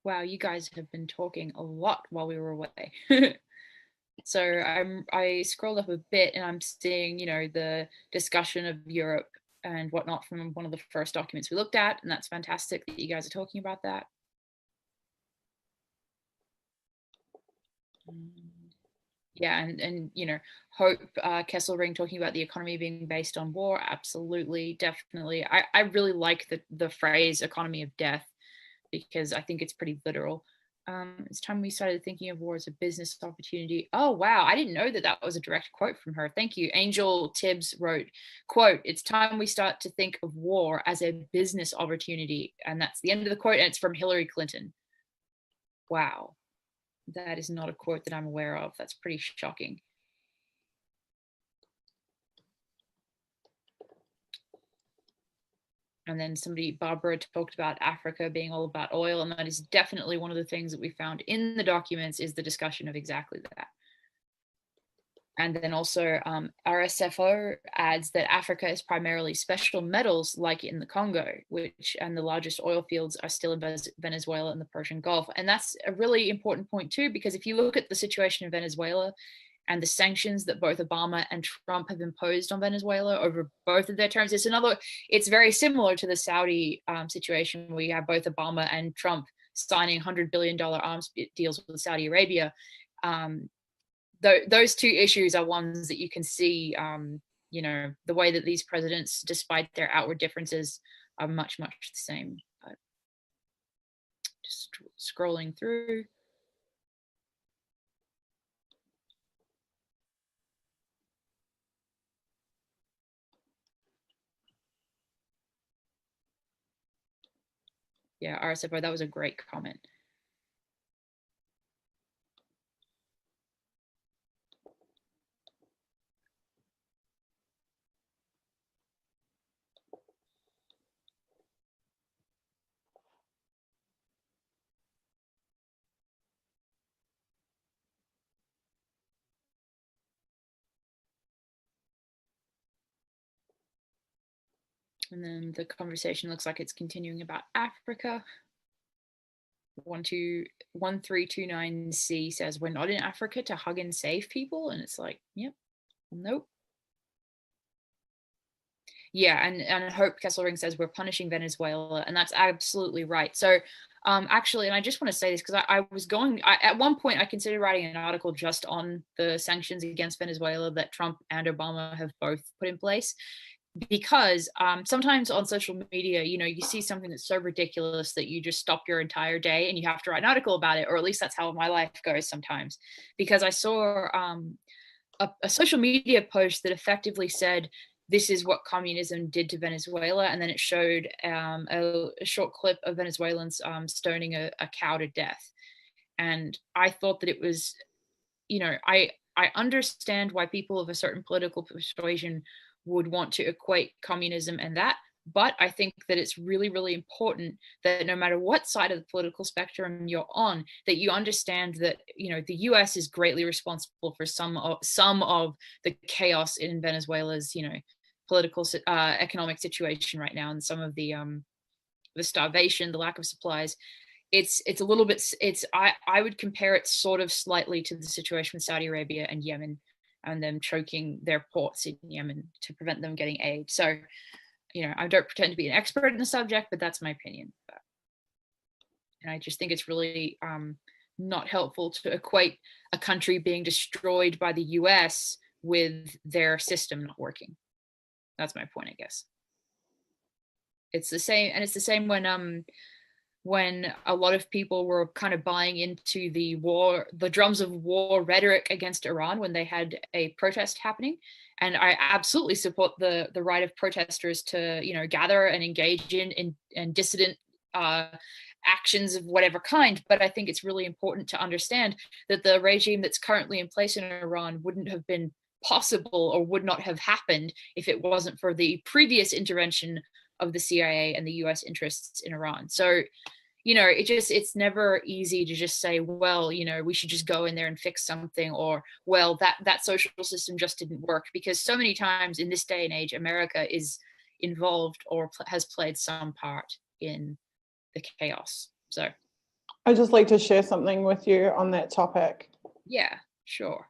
Wow, you guys have been talking a lot while we were away. So I scrolled up a bit and I'm seeing, the discussion of Europe and whatnot from one of the first documents we looked at, and that's fantastic that you guys are talking about that. Yeah, and Hope Kesselring talking about the economy being based on war. Absolutely, definitely. I really like the phrase "economy of death" because I think it's pretty literal. It's time we started thinking of war as a business opportunity. Oh wow, I didn't know that that was a direct quote from her. Thank you. Angel Tibbs wrote, "Quote: It's time we start to think of war as a business opportunity," and that's the end of the quote. And it's from Hillary Clinton. Wow. That is not a quote that I'm aware of. That's pretty shocking. And then Barbara talked about Africa being all about oil, and that is definitely one of the things that we found in the documents is the discussion of exactly that. And then also RSFO adds that Africa is primarily special metals like in the Congo, and the largest oil fields are still in Venezuela and the Persian Gulf. And that's a really important point too, because if you look at the situation in Venezuela and the sanctions that both Obama and Trump have imposed on Venezuela over both of their terms, it's very similar to the Saudi situation where you have both Obama and Trump signing $100 billion arms deals with Saudi Arabia. Those two issues are ones that you can see, the way that these presidents, despite their outward differences, are much, much the same. Just scrolling through. Yeah, RSFO, that was a great comment. And then the conversation looks like it's continuing about Africa. 1329C says we're not in Africa to hug and save people, and it's like, yep, nope. Yeah, and Hope Kesselring says we're punishing Venezuela, and that's absolutely right. So actually, and I just want to say this because at one point I considered writing an article just on the sanctions against Venezuela that Trump and Obama have both put in place, because sometimes on social media, you see something that's so ridiculous that you just stop your entire day and you have to write an article about it, or at least that's how my life goes sometimes. Because I saw a social media post that effectively said, this is what communism did to Venezuela. And then it showed a short clip of Venezuelans stoning a cow to death. And I thought that it was, I understand why people of a certain political persuasion would want to equate communism and that. But I think that it's really, really important that no matter what side of the political spectrum you're on, that you understand that the U.S. is greatly responsible for some of the chaos in Venezuela's political economic situation right now, and some of the starvation, the lack of supplies. It's a little bit. I would compare it sort of slightly to the situation with Saudi Arabia and Yemen, and them choking their ports in Yemen to prevent them getting aid. So, I don't pretend to be an expert in the subject, but that's my opinion. And I just think it's really not helpful to equate a country being destroyed by the US with their system not working. That's my point, I guess. It's the same, and it's the same when a lot of people were kind of buying into the drums of war rhetoric against Iran when they had a protest happening. And I absolutely support the right of protesters to, gather and engage in dissident actions of whatever kind. But I think it's really important to understand that the regime that's currently in place in Iran wouldn't have been possible or would not have happened if it wasn't for the previous intervention of the CIA and the US interests in Iran. So, it's never easy to just say, well, we should just go in there and fix something, or, well, that social system just didn't work, because so many times in this day and age, America is involved or has played some part in the chaos. So I'd just like to share something with you on that topic. Yeah, sure.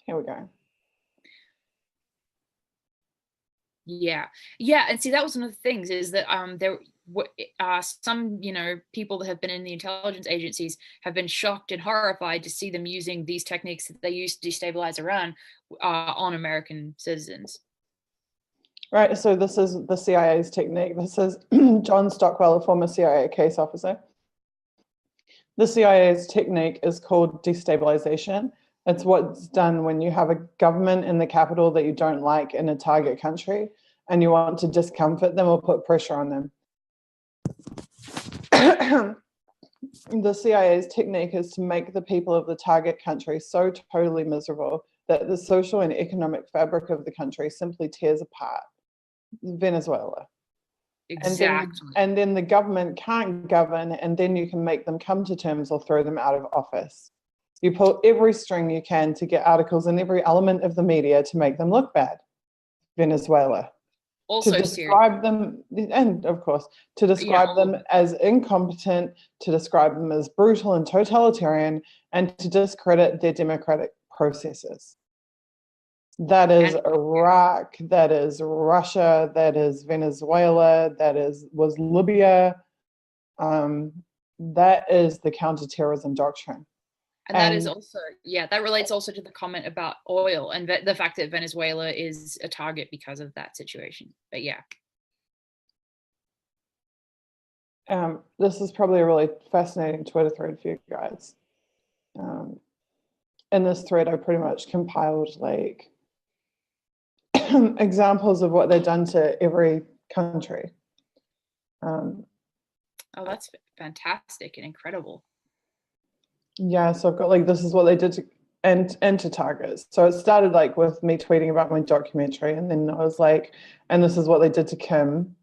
Here we go. Yeah, yeah, and see, that was one of the things, is that there some, you know, people that have been in the intelligence agencies have been shocked and horrified to see them using these techniques that they use to destabilize Iran on American citizens. Right, so this is the CIA's technique. This is John Stockwell, a former CIA case officer. The CIA's technique is called destabilisation. It's what's done when you have a government in the capital that you don't like in a target country and you want to discomfort them or put pressure on them. The CIA's technique is to make the people of the target country so totally miserable that the social and economic fabric of the country simply tears apart. Venezuela. Exactly. And then the government can't govern, and then you can make them come to terms or throw them out of office. You pull every string you can to get articles in every element of the media to make them look bad. Venezuela. Also to describe them, and of course, to describe them as incompetent, to describe them as brutal and totalitarian, and to discredit their democratic processes. That is Iraq, that is Russia, that is Venezuela, was Libya. That is the counterterrorism doctrine. And that is also, yeah, that relates also to the comment about oil and the fact that Venezuela is a target because of that situation. But yeah. This is probably a really fascinating Twitter thread for you guys. In this thread, I pretty much compiled like examples of what they've done to every country. Oh, that's fantastic and incredible. Yeah, so I've got like, this is what they did to, and to targets. So it started like with me tweeting about my documentary, and then I was like, and this is what they did to Kim,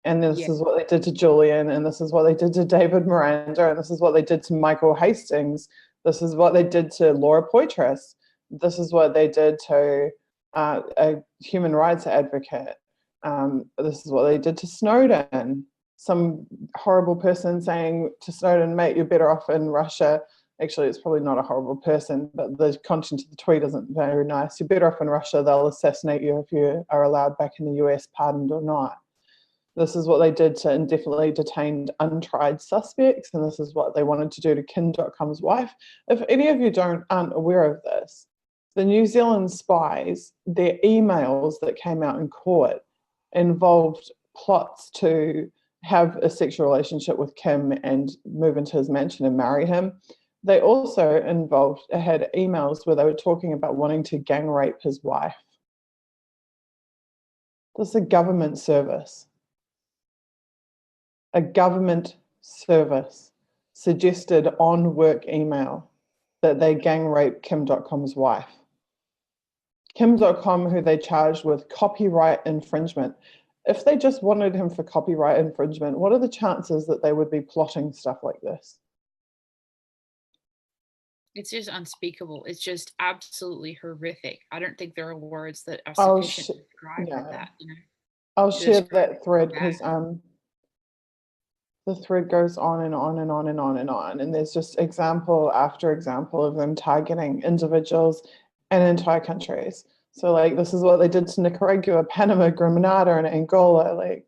and this is what they did to Julian, and this is what they did to David Miranda, and this is what they did to Michael Hastings. This is what they did to Laura Poitras. This is what they did to a human rights advocate. This is what they did to Snowden. Some horrible person saying to Snowden, mate, you're better off in Russia. Actually, it's probably not a horrible person, but the content of the tweet isn't very nice. You're better off in Russia. They'll assassinate you if you are allowed back in the US, pardoned or not. This is what they did to indefinitely detained untried suspects, and this is what they wanted to do to Kin.com's wife. If any of you aren't aware of this, the New Zealand spies, their emails that came out in court involved plots to have a sexual relationship with Kim and move into his mansion and marry him. They also had emails where they were talking about wanting to gang rape his wife. This is a government service. A government service suggested on work email that they gang rape Kim.com's wife. Kim.com, who they charged with copyright infringement. If they just wanted him for copyright infringement, what are the chances that they would be plotting stuff like this? It's just unspeakable. It's just absolutely horrific. I don't think there are words that are sufficient to describe that. You know? I'll share that thread because the thread goes on and on and on and on and on, and there's just example after example of them targeting individuals and entire countries. So like, this is what they did to Nicaragua, Panama, Grenada, and Angola. Like,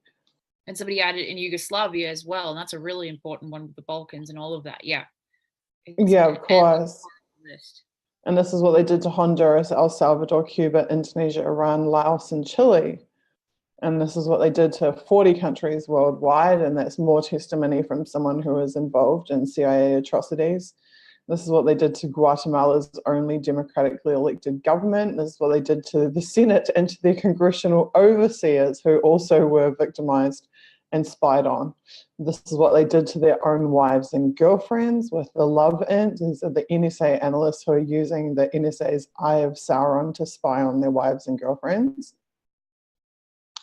and somebody added in Yugoslavia as well, and that's a really important one with the Balkans and all of that. Yeah. Yeah, of course. And this is what they did to Honduras, El Salvador, Cuba, Indonesia, Iran, Laos, and Chile. And this is what they did to 40 countries worldwide, and that's more testimony from someone who was involved in CIA atrocities. This is what they did to Guatemala's only democratically elected government. This is what they did to the Senate and to their congressional overseers, who also were victimized and spied on. This is what they did to their own wives and girlfriends with the love int. These are the NSA analysts who are using the NSA's Eye of Sauron to spy on their wives and girlfriends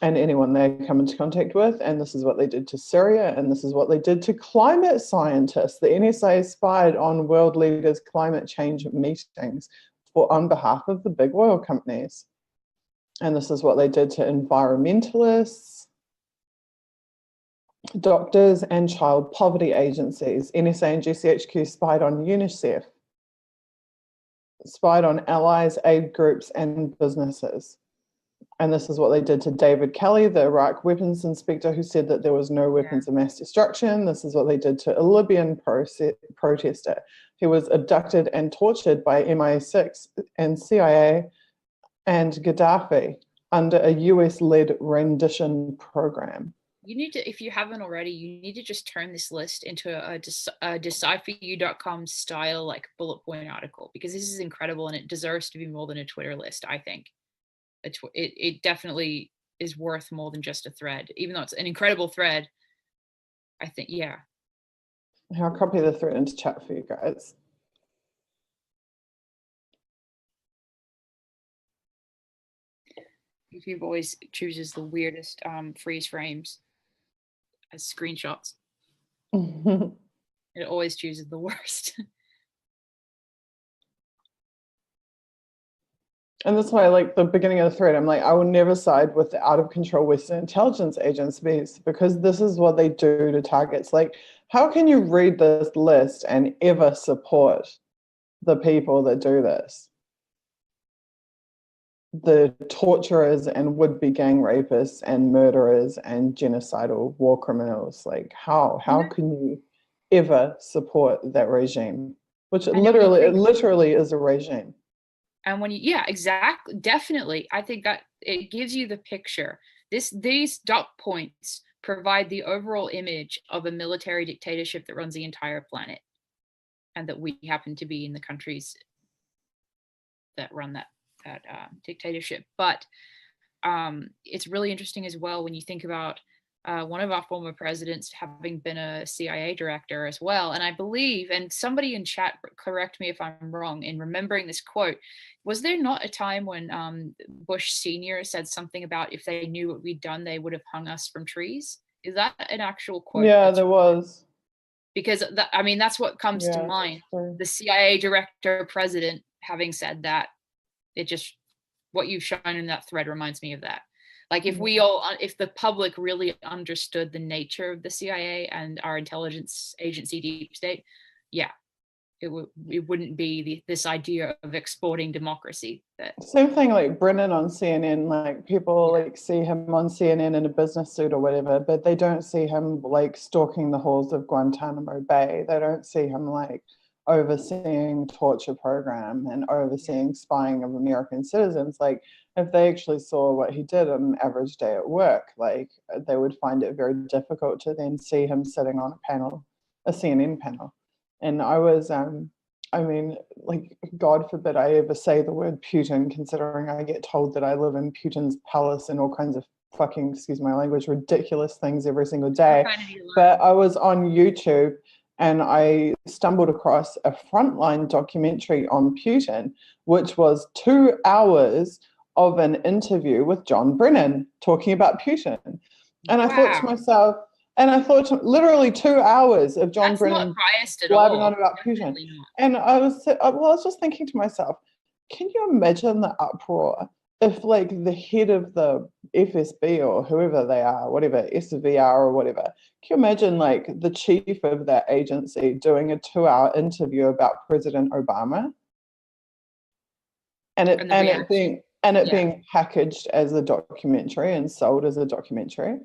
and anyone they come into contact with. And this is what they did to Syria, and this is what they did to climate scientists. The NSA spied on world leaders' climate change meetings on behalf of the big oil companies. And this is what they did to environmentalists. Doctors and child poverty agencies, NSA and GCHQ, spied on UNICEF, spied on allies, aid groups, and businesses. And this is what they did to David Kelly, the Iraq weapons inspector, who said that there was no weapons of mass destruction. This is what they did to a Libyan protester. He was abducted and tortured by MI6 and CIA and Gaddafi under a US-led rendition program. You need to, if you haven't already, you need to just turn this list into a decipheru.com style like bullet point article, because this is incredible and it deserves to be more than a Twitter list, I think. It definitely is worth more than just a thread, even though it's an incredible thread. I think, yeah. I'll copy the thread into chat for you guys. YouTube always chooses the weirdest freeze frames as screenshots. It always chooses the worst. And that's why, like, the beginning of the thread, I'm like, I will never side with the out of control Western intelligence agencies, because this is what they do to targets. Like, how can you read this list and ever support the people that do this? The torturers and would-be gang rapists and murderers and genocidal war criminals. Like, how can you ever support that regime? Which it literally is a regime. And when you, yeah, exactly, definitely. I think that it gives you the picture. These dot points provide the overall image of a military dictatorship that runs the entire planet, and that we happen to be in the countries that run that dictatorship. But it's really interesting as well when you think about one of our former presidents having been a CIA director as well. And I believe, and somebody in chat correct me if I'm wrong in remembering this quote, was there not a time when Bush Sr. said something about if they knew what we'd done, they would have hung us from trees? Is that an actual quote? Yeah, there was. Because I mean, that's what comes to mind. The CIA director president having said that, it just, what you've shown in that thread reminds me of that. Like, if if the public really understood the nature of the CIA and our intelligence agency deep state, yeah, it wouldn't be this idea of exporting democracy. Same thing like Brennan on CNN, like people like see him on CNN in a business suit or whatever, but they don't see him like stalking the halls of Guantanamo Bay. They don't see him like overseeing torture program and overseeing spying of American citizens. Like, if they actually saw what he did on an average day at work, like they would find it very difficult to then see him sitting on a CNN panel. And I was, I mean, like, God forbid I ever say the word Putin, considering I get told that I live in Putin's palace and all kinds of fucking, excuse my language, ridiculous things every single day. But I was on YouTube and I stumbled across a Frontline documentary on Putin, which was 2 hours of an interview with John Brennan talking about Putin. And I thought to myself, literally 2 hours of John Brennan blabbing on about Putin. And I was just thinking to myself, can you imagine the uproar if like the head of the FSB or whoever they are, whatever, SVR or whatever, can you imagine like the chief of that agency doing a 2-hour interview about President Obama? And it being packaged as a documentary and sold as a documentary.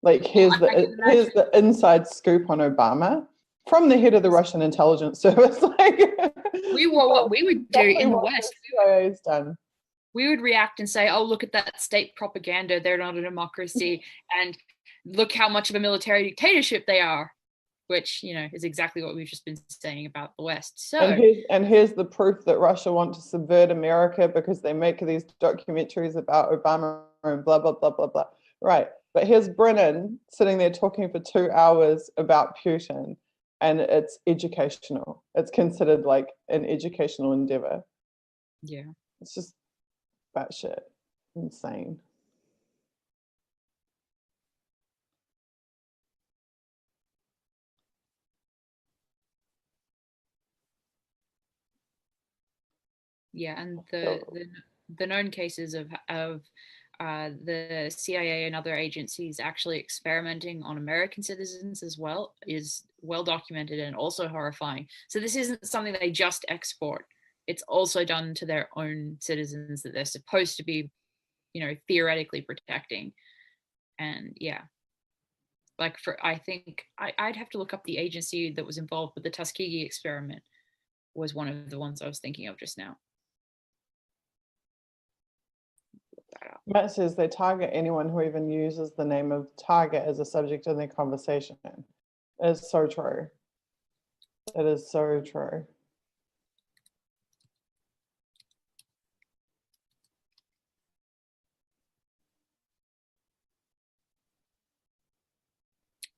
Like, here's the inside scoop on Obama from the head of the Russian intelligence service. Like, what we would do in the West. CIA's done. We would react and say, "Oh, look at that state propaganda. They're not a democracy, and look how much of a military dictatorship they are," which, you know, is exactly what we've just been saying about the West. So, and here's the proof that Russia want to subvert America because they make these documentaries about Obama and blah blah blah blah blah. Right. But here's Brennan sitting there talking for 2 hours about Putin, and it's educational. It's considered like an educational endeavor. Yeah. It's just batshit insane. Yeah, and the known cases of the CIA and other agencies actually experimenting on American citizens as well is well documented and also horrifying. So this isn't something they just export. It's also done to their own citizens that they're supposed to be, theoretically protecting. And yeah, like I think I'd have to look up the agency that was involved with the Tuskegee experiment was one of the ones I was thinking of just now. Matt says they target anyone who even uses the name of target as a subject in their conversation. It is so true. It is so true.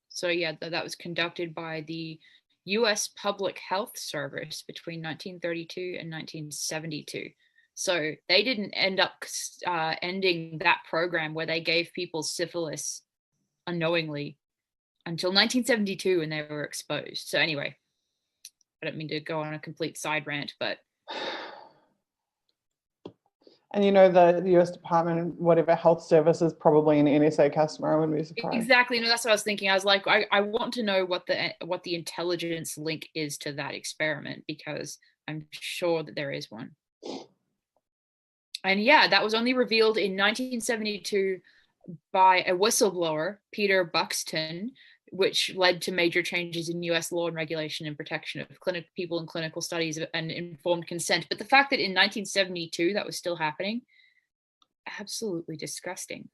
So yeah, that was conducted by the U.S. Public Health Service between 1932 and 1972. So they didn't end up ending that program where they gave people syphilis unknowingly until 1972 when they were exposed. So anyway, I don't mean to go on a complete side rant, but. And the US Department, whatever health service is probably an NSA customer. I wouldn't be surprised. Exactly. No, that's what I was thinking. I was like, I want to know what the intelligence link is to that experiment, because I'm sure that there is one. And yeah, that was only revealed in 1972 by a whistleblower, Peter Buxton, which led to major changes in US law and regulation and protection of people in clinical studies and informed consent. But the fact that in 1972 that was still happening, absolutely disgusting.